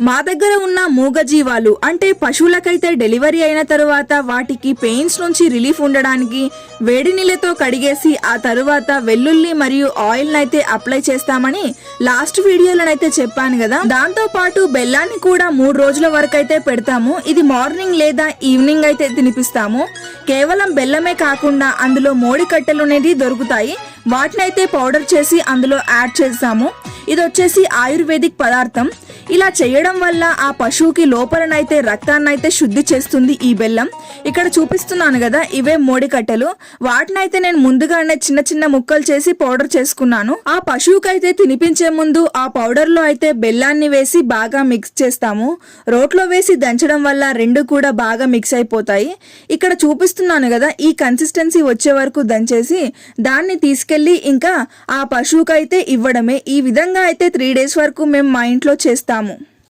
మా దగ్గర ఉన్న మూగజీవాలు అంటే పశువులకైతే డెలివరీ అయిన తరువాత వాటికి పెయిన్స్ నుంచి రిలీఫ్ ఉండడానికి వేడి నీళ్ళతో కడిగేసి ఆ తరువాత వెల్లుల్లి మరియు ఆయిల్ నైతే అప్లై చేస్తామని లాస్ట్ వీడియోలోనైతే చెప్పాను కదా. దాంతో పాటు బెల్లాన్ని కూడా 3 రోజుల వరకు అయితే పెడతాము. ఇది మార్నింగ్ లేదా ఈవినింగ్ అయితే తినిపిస్తాము. కేవలం బెల్లమే కాకుండా అందులో మోడి కట్టెలు అనేది దొరుకుతాయి. వాటినైతే పౌడర్ చేసి అందులో యాడ్ చేస్తాము. ఇది వచ్చేసి ఆయుర్వేదిక్ పదార్థం. ఇలా చేయడం వల్ల ఆ పశువుకి లోపలనైతే రక్తాన్నైతే శుద్ధి చేస్తుంది ఈ బెల్లం. ఇక్కడ చూపిస్తున్నాను కదా, ఇవే మోడి కట్టెలు. వాటినైతే నేను ముందుగానే చిన్న చిన్న ముక్కలు చేసి పౌడర్ చేసుకున్నాను. ఆ పశువుకైతే తినిపించే ముందు ఆ పౌడర్ లో అయితే బెల్లాన్ని వేసి బాగా మిక్స్ చేస్తాము. రోట్లో వేసి దంచడం వల్ల రెండు కూడా బాగా మిక్స్ అయిపోతాయి. ఇక్కడ చూపిస్తున్నాను కదా, ఈ కన్సిస్టెన్సీ వచ్చే వరకు దంచేసి దాన్ని తీసుకెళ్లి ఇంకా ఆ పశువుకైతే ఇవ్వడమే. ఈ విధంగా అయితే 3 days వరకు మేము మా ఇంట్లో చేస్తాము.